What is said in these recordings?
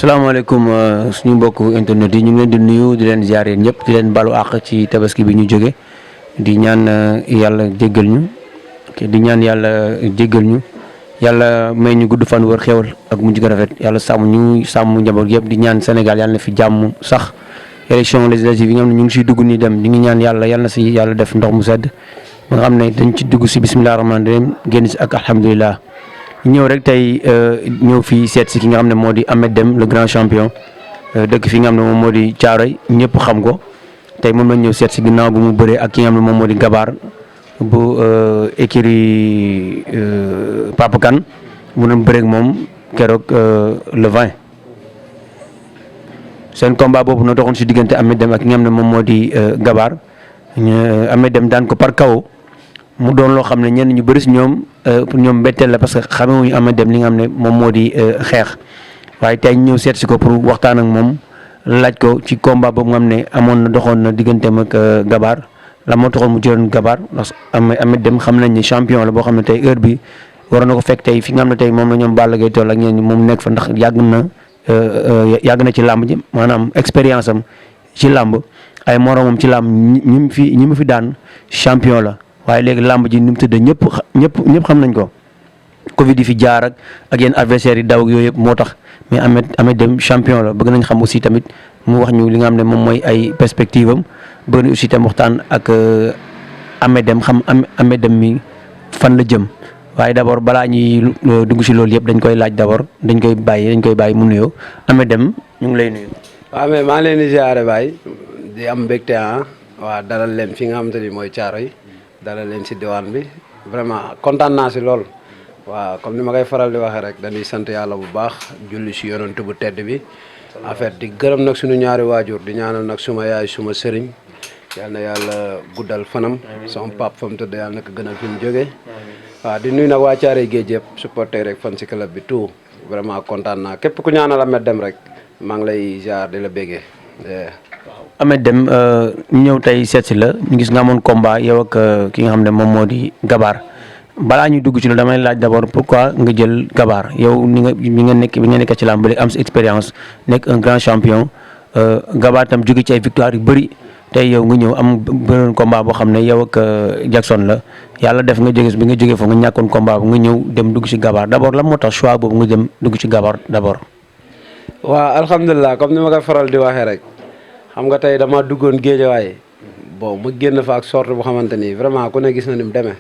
salaamaaleykum suñu mbokk internet yi ñu ngi leen di nuyu di leen ziar yéen ñëpp di leen balu àq ci tabaski bi ñu jóge di ñaan yàlla jéggal ñu di ñaan yàlla jéggal ñu yàlla may ñu gudd fan wër xewal ak mujj gu rafet yàlla sàmm ñu sàmm njaboot yëpp di ñaan Sénégal yàlla na fi jàmm sax élection législative yi nga xam ne ñu ngi siy dugg nii dem ñu ngi ñaan yàlla na si yàlla def ndox mu sedd ba nga xam ne dañ ci dugg si bisimilah rahmaani rahim génn si ak alhamdulilah. ñëw rek tey ñëw fii seet si ki nga xam ne moo di Ameth Deme le grand champion dëkk fi nga xam ne moom moo di Thiaroye ñëpp xam ko tey moom lañ ñëw seet si ginnaaw bu mu bëree ak ki nga xam ne moom moo di Gabar bu écurie Papa Kane mu doon bëreeg moom keroog le 20. seen combat boobu noo doxoon si diggante Ameth Deme ak ki nga xam ne moom moo di Gabar Ameth Deme daan ko par KO. mu doon loo xam ne ñenn ñu bëri si ñoom pour ñoom mbetteel la parce que xamewuñu Ameth Deme li nga xam ne moom moo di xeex waaye tey ñu ñëw seet si ko pour waxtaan ak moom laaj ko ci combat boobu nga xam ne amoon na doxoon na digganteem ak Gabar la moo taxoon mu jëloon Gabar ndax Ameth Deme xam nañ ne champion la boo xam ne tey heure bi waroon na ko fekk tey fi nga xam ne tey moom la ñoom Balla Gaye toll ak ñenn ñi moom nekk fa ndax yàgg na ci làmb ji maanaam expérience am ci làmb ay moromam ci làmb ñi mu fi daan champion la. waaye léegi làmb ji ni mu tëdd ñëpp xam nañ ko Covid yi fi jaar ak yenn adversaires yi daw ak yooyu yëpp moo tax mais Ameth Deme champion la bëgg nañ xam aussi tamit mu wax ñu li nga xam ne moom mooy ay perspective am bëgg nañ aussi tam waxtaan ak Ameth Deme xam Ameth Deme mi fan la jëm waaye d'abord balaa ñuy dugg si loolu yëpp dañ koy laaj d'abord dañ koy bàyyi mu nuyoo Ameth Deme ñu ngi lay nuyu. waaw mais maa ngi leen di ziare Baye di am mbégte waa dalal leen fi nga xamante ni mooy Thiaroye dalal leen si diwaan bi vraiment kontaan naa si lool waaw comme ni ma koy faral di waxee rek dañuy sant yàlla bu baax julli si yonent bu tedd bi en fait di gërëm nag suñu ñaari waajur di ñaanal nag suma yaay suma sëriñ yal na yàlla guddal fanam sama pap fa mu tëdd yàlla na ko gënal fi mu jógee waaw di nuyu nag waa Thiaroye Géej yëpp supporter rek fan si club bi tout vraiment kontaan naa képp ku ñaanal Ameth Deme rek maa ngi lay ziar di la béggee. Ameth Deme ñëw tey seet si la ñu gis nga amoon combat yow ak ki nga xam ne moom moo di Gabar balaa ñu dugg ci loolu damay laaj d'abord pourquoi nga jël Gabar yow bi nga nekk ci làmb ba léegi am sa expérience nekk un grand champion Gabar tam jóge ci ay victoire yu bëri tey yow nga ñëw am beneen combat boo xam ne yow ak Jackson la yàlla def nga jóge foofu nga ñàkkoon combat bu nga ñëw dem dugg ci Gabar d'abord lan moo tax choix boobu nga dem dugg ci Gabar d'abord. waaw alhamdulilah comme ni ma koy faral di waxee rek. xam nga tey dama duggoon géejawaay bon ma génn fa ak sorte bu xamante ni vraiment ku ne gis na ni mu demee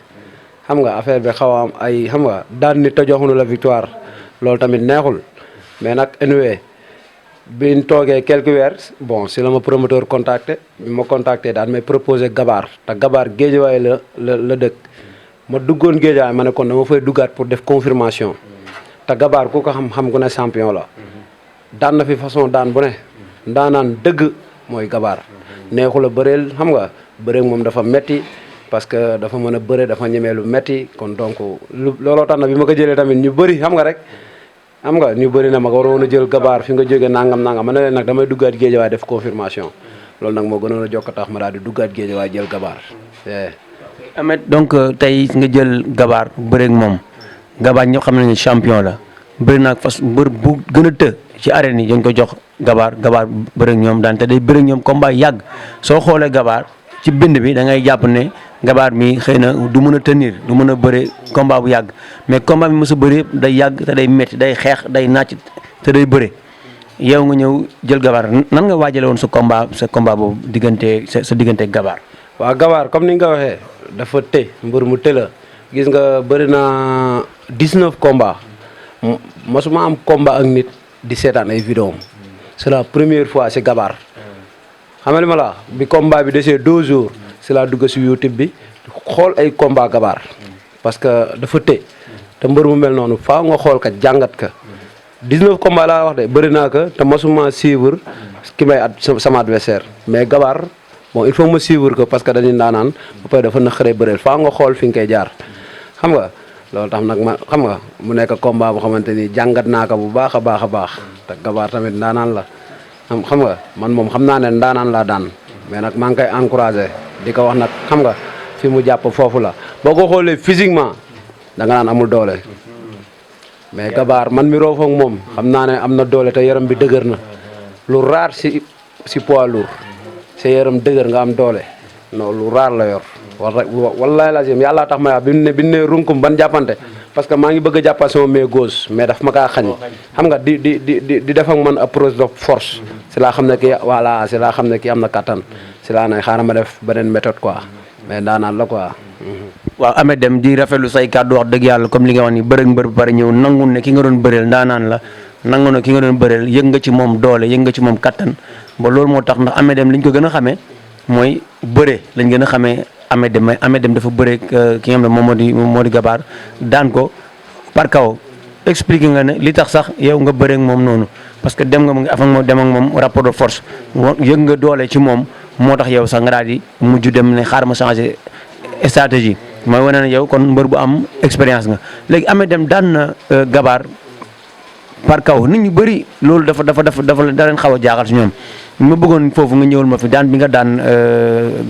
xam nga affaire bi xaw a am ay xam nga daan nit te joxuñu la victoire loolu tamit neexul mais nag anyway biñ toogee quelques weer bon si la ma promoteur contacté bi ma contacté daan may proposé Gabar te Gabar géejawaay la dëkk ma duggoon géejawaay ma ne kon dama fay duggaat pour def confirmation te Gabar ku ko xam ku ne champion la daan na fi façon daan bu ne ndaanaan dëgg mooy Gabar neexul a bëreel xam nga bëreeg moom dafa metti parce que dafa mën a bëre dafa ñemee lu metti kon donc looloo tax na bi ma ko jëlee tamit ñu bëri xam nga rek xam nga ñu bëri na ma ko waroon a jël Gabar fi nga jógee nangam ma ne leen nag damay duggaat géejawaay def confirmation loolu nag moo gënoon a jokk tax ma daal di duggaat géejawaay jël Gabar. Ameth donc tey nga jël Gabar bëreeg moom Gabar ñëpp xam nañu champion la bëri naag fas mbër bu gën a të ci arène yi dañ ko jox Gabar bëreeg ñoom daan te day bëreeg ñoom combat yàgg soo xoolee Gabar ci bind bi da ngay jàpp ne Gabar mi xëy na du mën a tenir du mën a bëre combat bu yàgg mais combat bi mos a bëre day yàgg te day métti day xeex day nàcc te day bëre yow nga ñëw jël Gabar nan nga waajale woon sa combat boobu sa diggante Gabar. waaw Gabar comme ni nga ko waxee dafa mbër mu la gis nga bëri na 19 combats mosuma am combat ak nit di seetaan ay vidéo c'est la première fois si Gabar xam nga li ma la bi combat bi desee 2 jours si laa dugg si YouTube bi xool ay combat Gabar parce que dafa te mbër mu mel noonu faaw nga xool ka jàngat ka 19 combat laa wax de bëri naa ko te mosuma suivre ki may sama adversaire mais Gabar bon il faut ma suivre ko parce que dañuy ndaanaan ba pare dafa naqaree bëreel faaw nga xool fi nga koy jaar xam nga loolu tax nag ma xam nga mu nekk combat bu xamante ni jàngat naa ko bu baax a baax te Gabar tamit ndaanaan la xam nga man moom xam naa ne ndaanaan laa daan mais nag maa ngi koy encouragé di ko wax nag xam nga fi mu jàpp foofu la boo ko xoolee physiquement da nga naan amul doole mais gabaar man mi roof ak moom xam naa ne am na doole te yaram bi dëgër na lu raar si poids lourd sa yaram dëgër nga am doole non lu raar la yor wallahi lazim yàlla tax ma wax bi ne runkum ban jàppante parce que maa ngi bëgg a jàppal sama main gauche mais daf ma kaa xañ xam nga di def ak man approche de force si laa xam ne kii voilà si laa xam ne kii am na kattan si laa ne xaaral ma def beneen méthode quoi mais daanaan la quoi. waaw Ameth Deme di rafetlu say kàddu wax dëgg yàlla comme li nga wax ni bërëg mbër bu pare ñëw nangu ne ki nga doon bëreel ndaanaan la nangu ne ki nga doon bëreel yëg nga ci moom doole yëg nga ci moom kattan ba loolu moo tax ndax Ameth Deme li ñu ko gën a xamee mooy bëre lañ gën a xamee Ameth Deme mais Ameth Deme dafa bëre ki nga xam ne moom moo di gabaar daan ko par kaw expliqué nga ne li tax sax yow nga bëre ak moom noonu parce que dem nga mu ngi af ak moom dem ak moom rapport de force yëg nga doole ci moom moo tax yow sax nga daal di mujj dem ne xaar ma changé stratégie mooy wane ne yow kon mbër bu am expérience nga léegi Ameth Deme daan na gabaar par kaw nit ñu bëri loolu dafa da leen xaw a jaaxal si ñoom ma bëggoon foofu nga ñëwal ma fi daan bi nga daan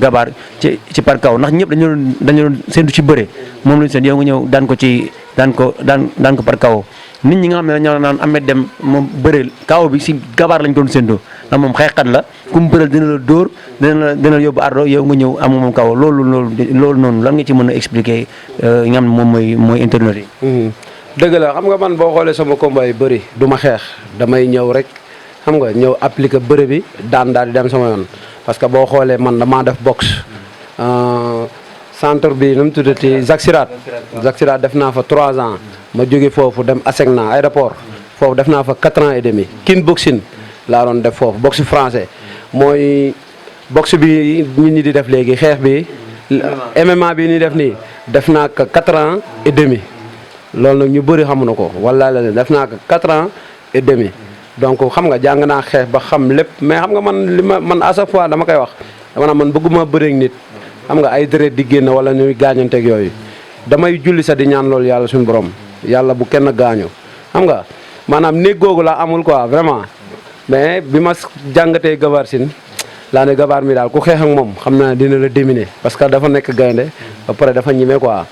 gabaar ci par kaw ndax ñëpp dañu doon séntu ci bëre moom lañu seen yow nga ñëw daan ko par kaw nit ñi nga xam ne dañoo naan Ameth Deme moom bëreel kaw bi si gabaar lañ ko doon séntoo ndax moom xeexkat la ku mu bëreel dina la dóor dina la yóbbu ardo yow nga ñëw am moom kaw loolu noonu lan nga ci mën a expliquer yi nga xam ne moom mooy internet yi. dëgg la xam nga man boo xoolee sama combat yu bëri du ma xeex damay ñëw rek xam nga ñëw appliquer bëre bi daal di dem sama yoon parce que boo xoolee man damaa def boxe centre bi nu mu tuddati Jacques Sirat def naa fa 3 ans ma jóge foofu dem ASECNA aéroport foofu def naa fa 4 ans et demi kickboxing laa doon def foofu boxe français mooy boxe bi nit ñi di def léegi xeex bi MMA bi ni def nii def naa ko 4 ans et demi loolu nag ñu bëri xamuñu ko wala la def naa ko 4 ans et demi donc xam nga jàng naa xeex ba xam lépp mais xam nga man à chaque fois dama koy wax dama naa man bëgguma bëreeg nit xam nga ay deret di génn wala ñuy gaañanteeg yooyu damay julli sa di ñaan loolu yàlla suñu borom yàlla bu kenn gaañu xam nga maanaam néeg googu la amul quoi vraiment mais bi ma jàngatee gabaar sin laa ne gabaar mi daal ku xeex ak moom xam naa dina la dominer parce que dafa nekk gaynde ba pare dafa ñime quoi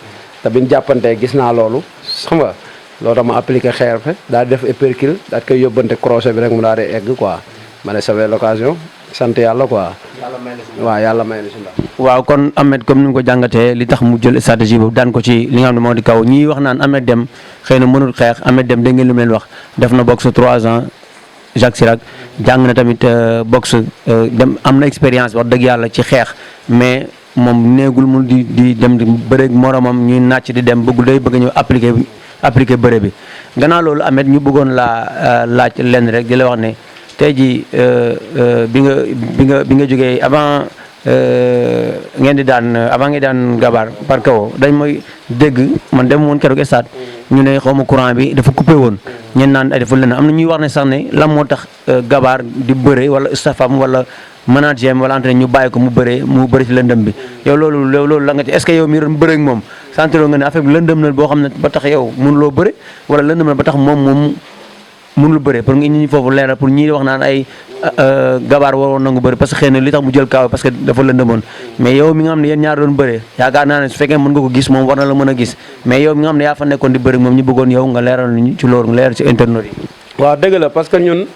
te biñ jàppantee gis naa loolu xam nga loolu dama appliqué xeer fe daal di def uppercut daal di koy yóbbante crochet bi rek mu daal di egg quoi ma ne c'est l'occasion sant yàlla quoi. waaw yàlla may na si ndax. waaw kon Ameth comme ni nga ko jàngatee li tax mu jël stratégie boobu daan ko ci li nga xam ne moo di kaw ñii wax naan Ameth Deme xëy na mënul xeex Ameth Deme dégg ngeen li mu leen wax def na boxe 3 ans Jacques Sirak jàng na tamit boxe dem am na expérience wax dëgg yàlla ci xeex mais moom néegul mu di dem di bëreeg moromam ñuy nàcc di dem bëggul day bëgg ñëw appliquer bëre bi gannaaw loolu Ameth ñu bëggoon laa laaj lenn rek di la wax ne tey jii bi nga jógee avant ngeen daan gabaar par kaw dañ mooy dégg man dem woon keroog stade ñu ne xaw ma courant bi dafa coupé woon ñen naan ay dafa lenn am na ñuy wax ne sax ne lan moo tax gabaar di bëre wala staffam wala manager wala entraîneur ñu bàyyi ko mu bëre ci lëndëm bi yow loolu la nga ci est-ce que yow mi doon bëre ak moom sentiroo nga ne affaire bi lëndëm na boo xam ne ba tax yow mënuloo bëre wala lëndëm na ba tax moom mënul bëre pour nga ñi foofu leeral pour ñi wax naan ay gabaar waroon nangu bëre parce que xëy na li tax mu jël kaaw parce que dafa lëndëmoon mais yow mi nga xam ne yéen ñaar doon bëre yaakaar naa ne su fekkee mën nga ko gis moom war na la mën a gis mais yow mi nga xam ne yaa fa nekkoon di bëre moom ñu bëggoon yow nga leeral ñu ci loolu nga leeral ci internet yi. waaw dëgg la parce que ñun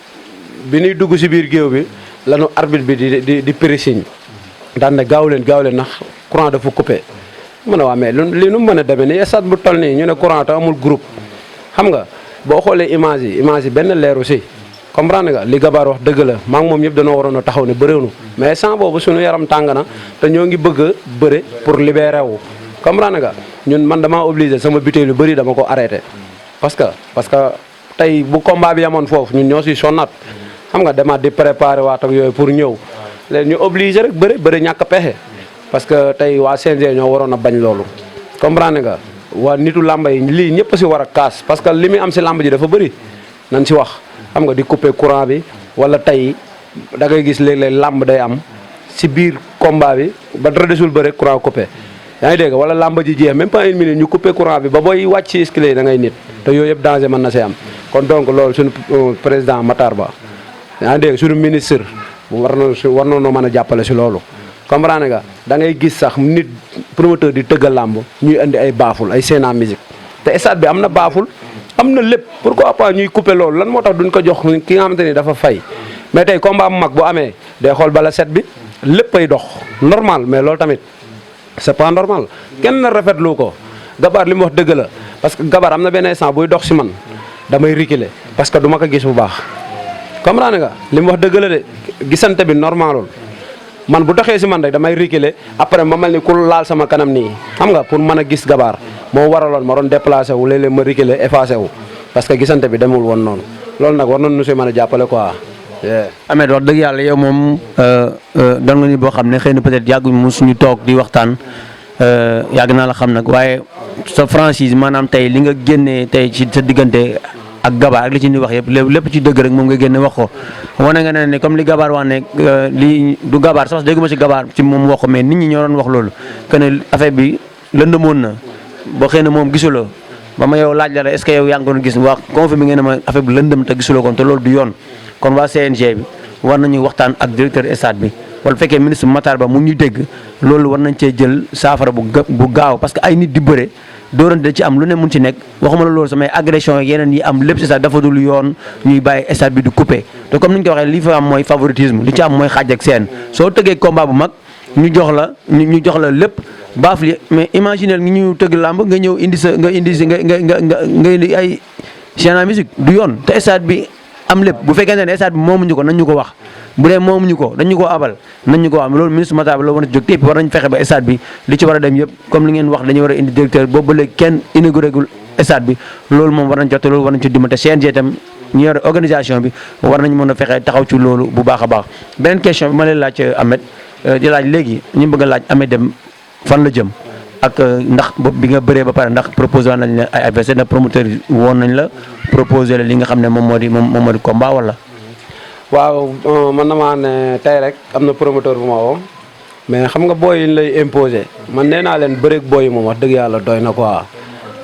bi ñuy dugg si biir géew bi lanu arbitre bi di pressing daan ne gaaw leen ndax courant dafa coupé mu ne waa mais li nu mën a demee nii stade bu toll nii ñu ne courant te amul groupe xam nga boo xoolee image yi benn leeru si comprendre nga li gabaar wax dëgg la maa ngi moom ñëpp dañoo waroon a taxaw ne bëreewunu mais sans boobu suñu yaram tàng na te ñoo ngi bëgg a bëre pour libérer wu comprendre nga ñun man damaa obligé sama butéel yu bëri dama ko arrêté parce que tey bu combat bi yamoon foofu ñun ñoo si sonnaat xam nga demaat di préparer waat ak yooyu pour ñëw léegi ñu obligé rek bëre ñàkk pexe parce que tey waa CNG ñoo waroon a bañ loolu comprendre nga waa nitu làmba yi lii ñëpp si war a kaas parce que li muy am si làmb ji dafa bëri nañ si wax xam nga di couper courant bi wala tey da ngay gis léeg-léeg làmb day am si biir combat bi ba dara desul bëre courant coupé yaa ngi dégg wala làmb ji jeex même pas une minute ñu couper courant bi ba booy wàcc si escalier da ngay nit te yooyu yëpp danger mën na see am kon donc loolu suñu président Matar Ba yaa ngi dégg suñu ministre war na noo mën a jàppale si loolu comprendre nga da ngay gis sax nit promoteur di tëggal làmb ñuy indi ay baaful ay scène musique te stade bi am na baaful am na lépp pourquoi pas ñuy couper loolu lan moo tax duñ ko jox ki nga xamante ni dafa fay mais tey combat bu mag bu amee day xool bala set bi lépp ay dox normal mais loolu tamit c'est pas normal kenn na rafetlu ko gabaar li mu wax dëgg la parce que gabaar am na benn instant buy dox si man damay reculer parce que du ma ko gis bu baax comprendre nga li mu wax dëgg la de gisante bi normalul man bu doxee si man rek damay reculer après ma mel ni ku laal sama kanam nii xam nga pour mën a gis gabaar moo waraloon ma doon déplacé wu léeg-léeg ma reculer effacé wu parce que gisante bi demul woon noonu loolu nag war nañu nu si mën a jàppale quoi. Ameth wax dëgg yàlla yow moom doon nga ni boo xam ne xëy na peut-être yàgguñ mu suñu toog di waxtaan yàgg naa la xam nag waaye sa franchise maanaam tey li nga génnee tey ci sa diggante ak gabaar ak li ci ni wax yëpp lépp ci dëgg rek moom nga génne wax ko wane nga ne comme li gabaar wax ne li du gabaar sax dégguma ci gabaar ci moom wax ko mais nit ñi ñoo doon wax loolu que ne affaire bi lëndëmoon na ba xëy na moom gisuloo ba ma yow laaj la est-ce que yow yaa ngi doon gis wax confirmé ngeen ne ma affaire bi lëndëm te gisuloo ko te loolu du yoon kon waa CNG bi war nañu waxtaan ak directeur stade bi wala fekkee ministre Matar Ba mu ñu dégg loolu war nañ cee jël saafara bu gaaw parce que ay nit di bëre dóorante da ci am lu ne mun ci nekk waxuma la loolu samay agression yeneen yi am lépp si stade dafa dul yoon ñuy bàyyi stade bi du coupé te comme ni ñu ko waxee li fa am mooy favoritisme li ci am mooy xaaj ak seen soo tëggee combat bu mag ñu jox la lépp baaf li mais imaginer ngi ñu tëgg làmb nga ñëw indi nga indi ay chaîne musique du yoon te stade bi am lépp bu fekkente ne stade bi moomuñu ko nañ ñu ko wax bu dee moomuñu ko dañ ñu ko abal nañ ñu ko wax loolu ministre Matar Ba la war a jóg te war nañ fexe ba stade bi li ci war a dem yëpp comme li ngeen wax dañu war a indi directeur boobu ba léegi kenn inauguré gul stade bi loolu moom war nañ jotte loolu war nañ ci dimbali te CNG itam ñu yore organisation bi war nañ mën a fexe taxaw ci loolu bu baax a baax beneen question bi ma leen laaj Ameth di laaj léegi ñu bëgg a laaj Ameth Deme fan la jëm ak ndax bi nga bëree ba pare ndax proposé woon nañ la ay adversaire na promoteur woon nañ la proposé la li nga xam ne moom moo di combat wala. waaw man damaa ne tey rek am na promoteur bu ma woo mais xam nga booy yi ñu lay imposé man nee naa leen bëreeg booy yi moom wax dëgg yàlla doy na quoi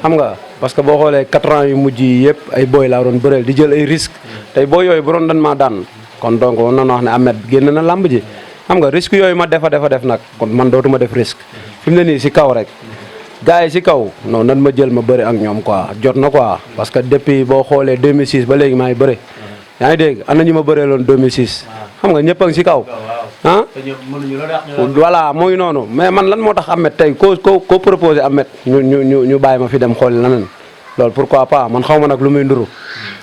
xam nga parce que boo xoolee 4 ans yu mujj yi yëpp ay booy laa doon bëreel di jël ay risque tey booy yooyu bu doon dan maa daan kon donc war nañoo wax ne Ameth génn na làmb ji xam nga risque yooyu ma def nag kon man dootuma def risque fi mu ne nii si kaw rek gars yi si kaw non nan ma jël ma bëri ak ñoom quoi jot na quoi parce que depuis boo xoolee 2006 ba léegi maa ngi bëri yaa ngi dégg am na ñu ma bëree loon 2006 xam nga ñëpp a ngi si kaw ah voilà mooy noonu mais man lan moo tax Ameth tey ko proposé Ameth ñu bàyyi ma fi dem xool leneen loolu pourquoi pas man xaw ma nag lu muy nduru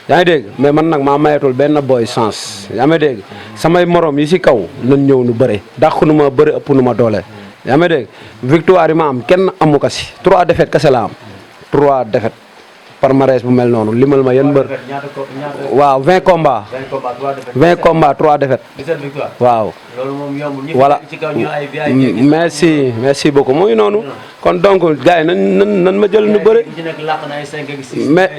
yaa ngi dégg mais man nag maa mayetul benn boy chance yaa ngi dégg samay morom yi si kaw nan ñëw nu bëre dàq nu ma bëri ëpp nu ma doole yaa ngi dégg victoire yi ma am kenn amu ko si 3 défaites kese la am 3 défaites palmarès bu mel noonu limal ma yan mbër waaw 20 combats 20 combats 3 défaites waaw voilà merci beaucoup muy noonu kon donc gars yi nan ma jël nu bëre mais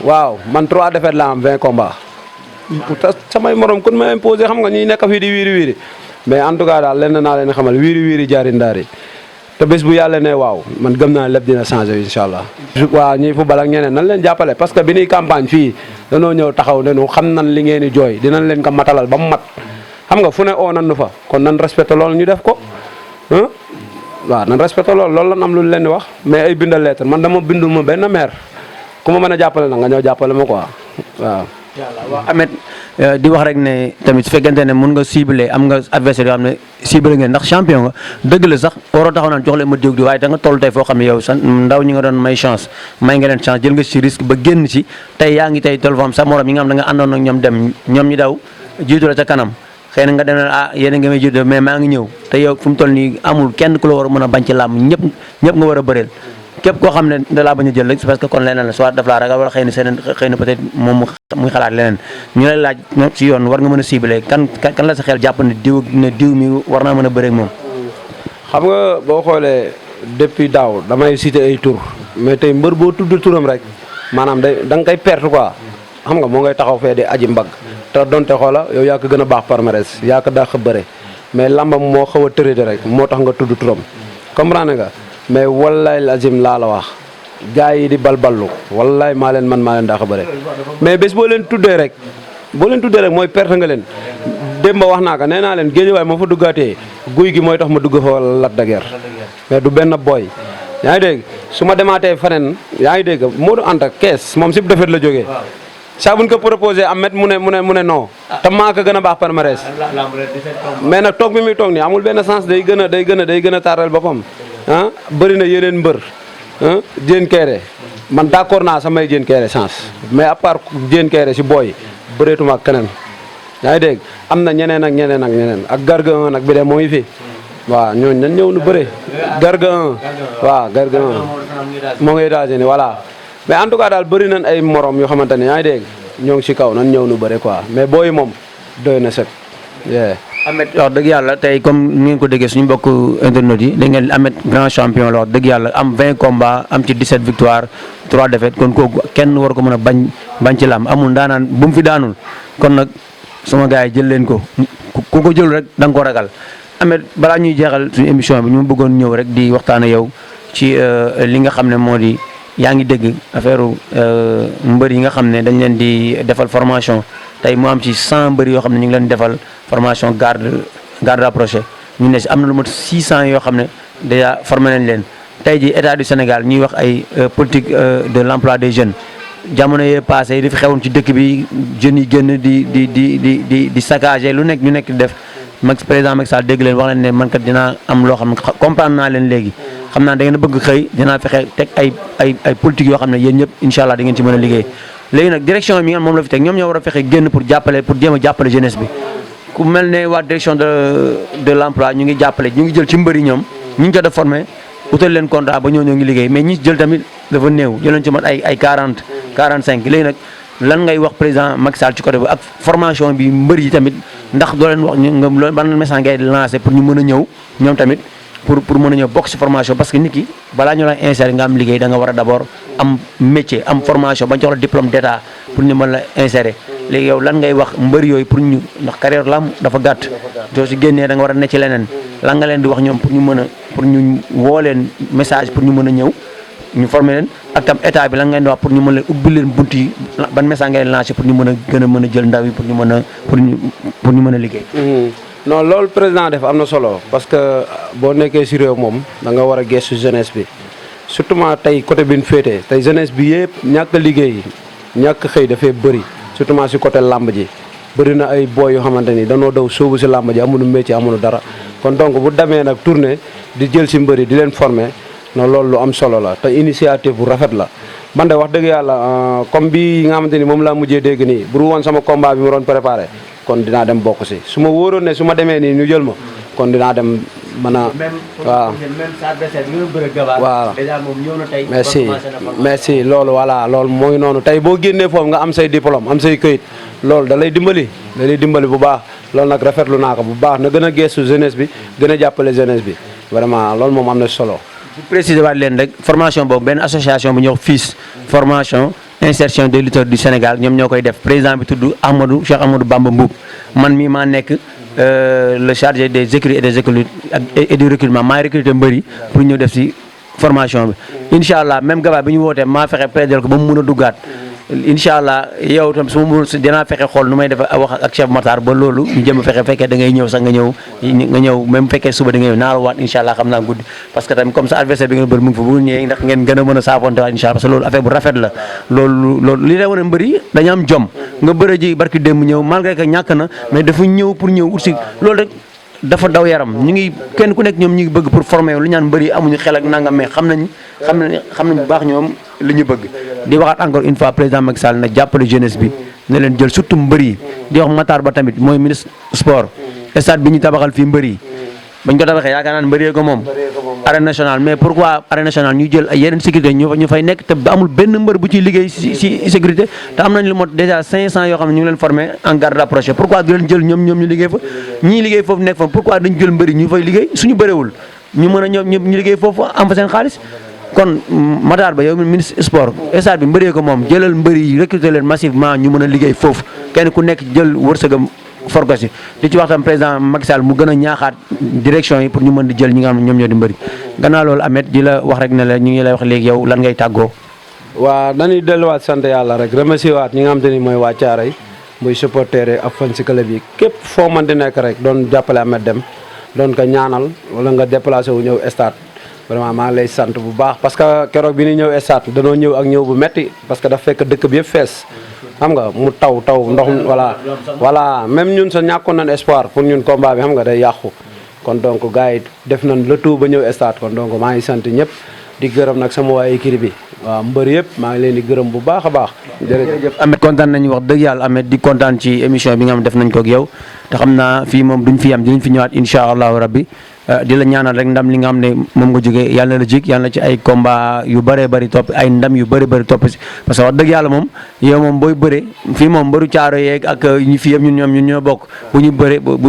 waaw man 3 défaites la am 20 combats samay morom kon ma imposé xam nga ñuy nekk fii di wiiri mais en tout cas daal lenn naa leen xamal wiiri jaari ndaari te bés bu yàlla ne waaw man gëm naa lépp dina changé incha allah. waaw ñuy football ak ñeneen nan leen jàppale parce que bi ñuy campagne fii danoo ñëw taxaw ne nu xam nan li ngeen di jooy dinañ leen ko matalal ba mu mat xam nga fu ne oo nan nu fa kon nan respecté loolu ñu def ko waaw nan respecté loolu lan am lu leen di wax mais ay bindal lettre man dama bindul ma benn maire ku ma mën a jàppale na nga ñëw jàppale ma quoi waaw. waaw Ameth di wax rek ne tamit su fekkente ne mun nga ciblé am nga adversaire yoo xam ne ciblé ngeen ndax champion nga dëgg la sax waroo taxaw naan jox leen ma diw di waaye da nga toll tey foo xam ne yow sa ndaw ñi nga doon may chance may nga leen chance jël nga ci risque ba génn ci tey yaa ngi tey toll foo xam sa morom yi nga xam da nga àndoon ak ñoom dem ñoom ñi daw jiitu la ca kanam xëy na nga dem yéen a ngi may jiitu mais maa ngi ñëw te yow fu mu toll nii amul kenn ku la war a mën a bañ ci làmb ñëpp nga war a bëreel képp koo xam ne da laa bañ a jël rek parce que kon leneen la soit daf laa ragal wala xëy na peut-être moom muy xalaat leneen ñu lay laaj ci yoon war nga mën a ciblé kan la sa xel jàpp ne diw mi war naa mën a bëre ak moom. xam nga boo xoolee depuis daaw damay cité ay tur mais tey mbër boo tudd turam rek maanaam da nga koy perte quoi xam nga moo ngay taxaw fee di aji mbagg te donte xoola yow yaa ko gën a baax palmarès yaa ko dàq bëre mais lambam moo xaw a tërëde rek moo tax nga tudd turam comprendre nga. mais wallaay azim laa la wax gars yi di balballu wallaay maa leen daax a bëre mais bés boo leen tuddee rek mooy perte nga leen démb wax naa ko nee naa leen géej waay moo fa duggaatee guy gi mooy tax ma dugg fa wala Lac de Guiers mais du benn boy yaa ngi dégg su ma demaatee feneen yaa ngi dégg Modou Anta kees moom si defet la jógee. saa buñ ko proposé Ahmed mu ne non. te maa ko gën a baax palmarès. mais nag toog bi muy toog nii amul benn sens day gën a taaral boppam ah bëri na yeneen mbër ah Diène Kairé man d'accord naa samay Diène Kairé sens mais à part Diène Kairé si booy bëreetuma ak keneen yaa ngi dégg am na ñeneen ak Garga 1 nag bi de moo ngi fi waaw ñooñu dañ ñëw nu bëre Garga 1 waaw Garga 1 moo ngi États-Unis voilà mais en tout cas daal bëri nañ ay morom yoo xamante ne yaa ngi dégg ñoo ngi si kaw nan ñëw nu bëre quoi mais booy moom doy na set. Ahmed wax dëgg yàlla tey comme ni ngeen ko déggee suñu mbokk internautes yi da ngeen Ahmed grand champion la wax dëgg yàlla am 20 combats am ci 17 victoires 3 défaites kon kooku kenn war ko mën a bañ ci lam amul daanaan bu mu fi daanul kon nag sama gars yi jël leen ko ku ko jël rek da nga ko ragal. Ahmed balaa ñuy jeexal suñu émission bi ñu bëggoon ñëw rek di waxtaan ak yow ci li nga xam ne moo di yaa ngi dégg affaire mbër yi nga xam ne dañ leen di defal formation tey mu am ci 100 mbër yoo xam ne ñu ngi leen defal formation garde rapproché ñu ne si am na lu mat 600 yoo xam ne déjà formé nañ leen tey ji état du Sénégal ñuy wax ay politique de l'emploi des jeunes jamono yee passé yi dafi xewoon ci dëkk bi jeunes yi génn di saccager lu nekk ñu nekk di def président Macky Sall dégg leen wax leen ne man kat dinaa am loo xam ne comprendre naa leen léegi xam naa da ngeen a bëgg xëy dinaa fexe teg ay politique yoo xam ne yéen ñëpp incha allah da ngeen ci mën a liggéey léegi nag direction bi nga moom la fi teg ñoom ñoo war a fexe génn pour jéem a jàppale jeunesse bi ku mel ne waa direction de l'emploi ñu ngi jàppale ñu ngi jël ci mbëri ñoom ñu ngi jot a formé utal leen contrat ba ñoo ngi liggéey mais ñi jël tamit dafa néew jëleen ci mat ay 40 45 léegi nag lan ngay wax président Macky Sall ci côté bi ak formation bi mbër yi tamit ndax doo leen wax nga ban message ngay lancé pour ñu mën a ñëw ñoom tamit pour mën a ñëw bokk ci formation parce que nit ki balaa ñu lay insérer nga am liggéey da nga war a d'abord am métier am formation bañ jox la diplôme d'état pour ñu mën la insérer léegi yow lan ngay wax mbër yooyu pour ñu ndax carrière lam dafa gàtt doo si génnee da nga war a ne ci leneen lan nga leen di wax ñoom pour ñu woo leen message pour ñu mën a ñëw ñu former leen ak tam état bi lan ngeen di wax pour ñu mën leen ubbi leen bunt yi ban message ngay lancé pour ñu mën a gën a mën a jël ndaw yi pour ñu mën a liggéey. non loolu président def am na solo parce que boo nekkee si réew moom da nga war a gëstu jeunesse bi surtout tey côté bi ñu féetee tey jeunesse bi yëpp ñàkk liggéey ñàkk xëy dafay bëri surtout si côté làmb ji bëri na ay boy yoo xamante ni danoo daw sóobu si làmb ji amuñu métier amuñu dara kon donc bu demee nag tournée di jël si mbëri di leen former non loolu lu am solo la te initiative bu rafet la man de wax dëgg yàlla comme bi nga xamante ni moom laa mujjee dégg nii bu woon sama combat bi ma doon préparé kon dinaa dem bokk si su ma wóoroon ne su ma demee nii ñu jël ma kon dinaa dem mën a waaw waaw merci loolu voilà loolu mooy noonu tey boo génnee foofu nga am say diplôme am say këyit loolu da lay dimbali bu baax loolu nag rafetlu naa ko bu baax na gën a gestu jeunesse bi gën a jàppale jeunesse bi vraiment loolu moom am na solo. bu préciser waat leen rek formation boobu benn association bu ñuy wax FILS formation insertion des lutteurs du Sénégal ñoom ñoo koy def président bi tudd Cheikh Ahmadou Bamba Mboup man mii maa nekk le chargé des écuries et des écoles et du recrutement maa recruté mbëri pour ñu def si formation bi incha allah même gaba bi ñu wootee maa fexe prédel ko ba mu mun a duggaat incha allah yow tam su ma mënul dinaa fexe xool nu may def wax ak chef Matar ba loolu ñu jëm a fekkee da ngay ñëw sax nga ñëw même fekkee suba da nga ñëw naa la waat incha allah xam naa guddi parce que tamit comme ça adversaire bi ngeen bëri mu ngi fa bu ñëwee ndax ngeen gën a mën a saafonte waat incha allah parce que loolu affaire bu rafet la loolu li lay wane mbëri dañu am jom nga bëre ji barki démb ñëw malgré que ñàkk na mais dafa ñëw pour ñëw aussi loolu rek dafa daw yaram ñu ngi kenn ku nekk ñoom ñu ngi bëgg pour former lu ñaan mbëri amuñu xel ak nangam mais xam nañ bu baax ñoom li ñu bëgg di waxaat encore une fois président Macky Sall na jàppale jeunesse bi ne leen jël surtout mbër yi di wax Matar Ba tamit mooy ministre sport stade bi ñu tabaxal fii mbër yi bañ ko tabaxee yaakaar naa ne mbër ko moom arène nationale mais pourquoi arène nationale ñu jël ay yeneen sécurité ñu fay nekk te amul benn mbër bu ciy liggéey si sécurité te am nañ lu mot déjà 500 yoo xam ne ñu ngi leen formé en garde rapproché pourquoi du leen jël ñoom ñu liggéey fa ñii liggéey foofu nekk fa pourquoi duñ jël mbër yi ñu fay liggéey suñu bëréwul ñu mën a ñoom ñu liggéey foofu am fa seen xaalis kon Matar Ba yow ministre sport stade bi mbëree ko moom jëlal mbër yi recruter leen massivement ñu mën a liggéey foofu kenn ku nekk jël wërsëgam forko si di ci wax tam président Macky Sall mu gën a ñaaxaat direction yi pour ñu mën di jël ñi nga xam ne ñoom ñoo di mbëri gannaaw loolu Ahmed di la wax rek ne la ñu ngi lay wax léegi yow lan ngay tàggoo. waaw dañuy delluwaat sant yàlla rek remercier waat ñi nga xam te ni mooy waa Thiaroye muy supporter yi ak fan si club yi képp foo mën di nekk rek doon jàppale Ahmed Deme doon ko ñaanal wala nga déplacé wu ñëw stade vraiment maa ngi lay sant bu baax parce que keroog bi ñu ñëw stade danoo ñëw ak ñëw bu metti parce que daf fekk dëkk bi yëpp fees xam nga mu taw ndox voilà même ñun sa ñàkkoon nañ espoir pour ñun combat bi xam nga day yàqu kon donc gars yi def nañ le tout ba ñëw stade kon donc maa ngi sant ñëpp di gërëm nag sama waa équipe bi waaw mbër yëpp maa ngi leen di gërëm bu baax a baax jërëjëf Ahmed kontaan nañu wax dëgg yàlla Ahmed di kontaan ci émission bi nga xam def nañ ko ak yow te xam naa fii moom duñ fi am dinañ fi ñëwaat incha allahu rabbi di la ñaanal rek ndam li nga xam ne moom nga jógee yàlla na la jik yàlla na ci ay combat yu bëree bëri topp ay ndam yu bëri topp si parce que wax dëgg yàlla moom yow moom booy bëre fii moom mbëru caaro yeeg ak ñi fii yëpp ñun ñoo bokk bu ñu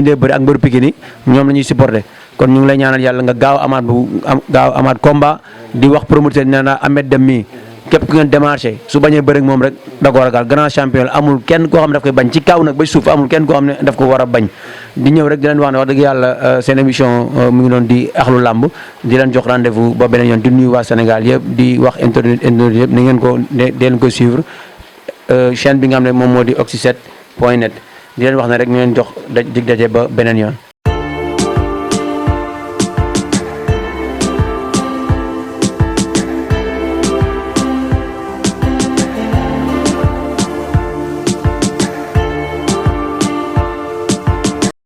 dee bëre ak mbëru Pikine yi ñoom la ñuy supporté kon ñu ngi lay ñaanal yàlla nga gaaw amaat combat di wax promoteur nee na Ahmed Deme mii képp ku ngeen démarché su bañee bëre ak moom rek da ko ragal grand champion la amul kenn koo xam ne daf koy bañ ci kaw nag ba suuf amul kenn koo xam ne daf ko war a bañ di ñëw rek di leen wax ne wax dëgg yàlla seen émission mu ngi doon di Ahlou Lamb di leen jox rendez-vous ba beneen yoon di nuyu waa Sénégal yëpp di wax internet yëpp ni ngeen ko deen ko suivre chaîne bi nga xam ne moom moo di Oxy7.net di leen wax ne rek ñu leen jox dig daje ba beneen yoon